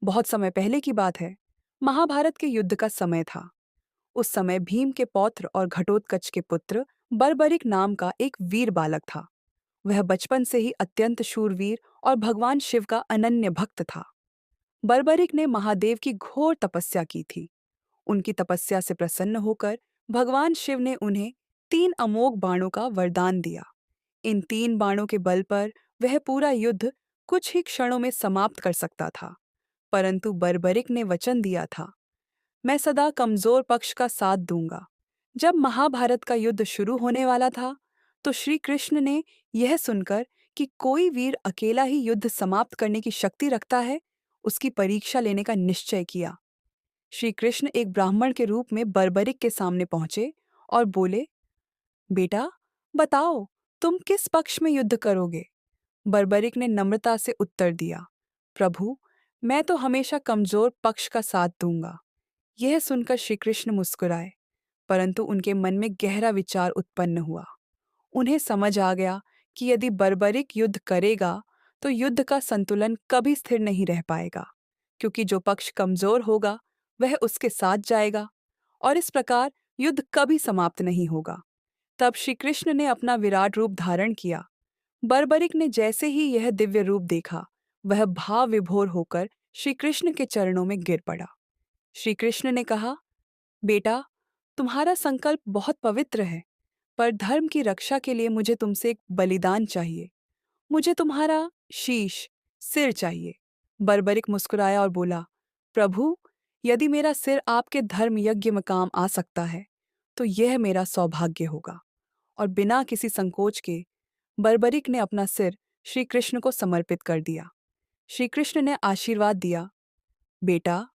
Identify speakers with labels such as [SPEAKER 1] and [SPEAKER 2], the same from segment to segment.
[SPEAKER 1] बहुत समय पहले की बात है। महाभारत के युद्ध का समय था। उस समय भीम के पौत्र और घटोत्कच के पुत्र बर्बरिक नाम का एक वीर बालक था। वह बचपन से ही अत्यंत शूरवीर और भगवान शिव का अनन्य भक्त था। बर्बरिक ने महादेव की घोर तपस्या की थी। उनकी तपस्या से प्रसन्न होकर भगवान शिव ने उन्हें 3 अमोघ बाणों का वरदान दिया। इन 3 बाणों के बल पर वह पूरा युद्ध कुछ ही क्षणों में समाप्त कर सकता था। परंतु बर्बरिक ने वचन दिया था, मैं सदा कमजोर पक्ष का साथ दूंगा। जब महाभारत का युद्ध शुरू होने वाला था, तो श्री कृष्ण ने यह सुनकर कि कोई वीर अकेला ही युद्ध समाप्त करने की शक्ति रखता है, उसकी परीक्षा लेने का निश्चय किया। श्री कृष्ण एक ब्राह्मण के रूप में बर्बरिक के सामने पहुंचे और बोले, बेटा, बताओ, तुम किस पक्ष में युद्ध करोगे? बर्बरिक ने नम्रता से उत्तर दिया, प्रभु, मैं तो हमेशा कमजोर पक्ष का साथ दूंगा। यह सुनकर श्री कृष्ण मुस्कुराए, परंतु उनके मन में गहरा विचार उत्पन्न हुआ। उन्हें समझ आ गया कि यदि बर्बरिक युद्ध करेगा, तो युद्ध का संतुलन कभी स्थिर नहीं रह पाएगा, क्योंकि जो पक्ष कमजोर होगा वह उसके साथ जाएगा, और इस प्रकार युद्ध कभी समाप्त नहीं होगा। तब श्री कृष्ण ने अपना विराट रूप धारण किया। बर्बरिक ने जैसे ही यह दिव्य रूप देखा, वह भाव विभोर होकर श्री कृष्ण के चरणों में गिर पड़ा। श्री कृष्ण ने कहा, बेटा, तुम्हारा संकल्प बहुत पवित्र है, पर धर्म की रक्षा के लिए मुझे तुमसे एक बलिदान चाहिए। मुझे तुम्हारा शीश, सिर चाहिए। बर्बरिक मुस्कुराया और बोला, प्रभु, यदि मेरा सिर आपके धर्म यज्ञ में काम आ सकता है, तो यह मेरा सौभाग्य होगा। और बिना किसी संकोच के बर्बरिक ने अपना सिर श्री कृष्ण को समर्पित कर दिया। श्री कृष्ण ने आशीर्वाद दिया, बेटा,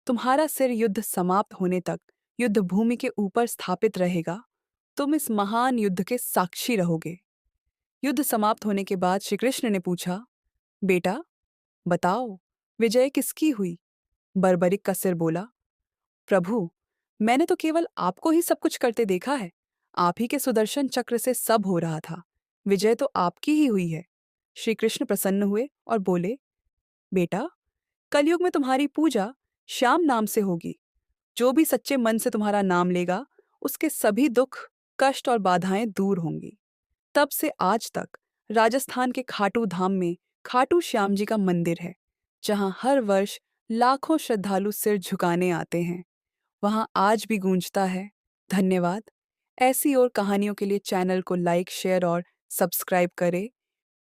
[SPEAKER 1] तुम्हारा सिर युद्ध समाप्त होने तक युद्ध भूमि के ऊपर स्थापित रहेगा। तुम इस महान युद्ध के साक्षी रहोगे। युद्ध समाप्त होने के बाद श्री कृष्ण ने पूछा, बेटा, बताओ, विजय किसकी हुई? बर्बरिक का सिर बोला, प्रभु, मैंने तो केवल आपको ही सब कुछ करते देखा है। आप ही के सुदर्शन चक्र से सब हो रहा था। विजय तो आपकी ही हुई है। श्री कृष्ण प्रसन्न हुए और बोले, बेटा, कलयुग में तुम्हारी पूजा श्याम नाम से होगी। जो भी सच्चे मन से तुम्हारा नाम लेगा, उसके सभी दुख, कष्ट और बाधाएं दूर होंगी। तब से आज तक राजस्थान के खाटू धाम में खाटू श्याम जी का मंदिर है, जहां हर वर्ष लाखों श्रद्धालु सिर झुकाने आते हैं। वहां आज भी गूंजता है, धन्यवाद। ऐसी और कहानियों के लिए चैनल को लाइक, शेयर और सब्सक्राइब करें।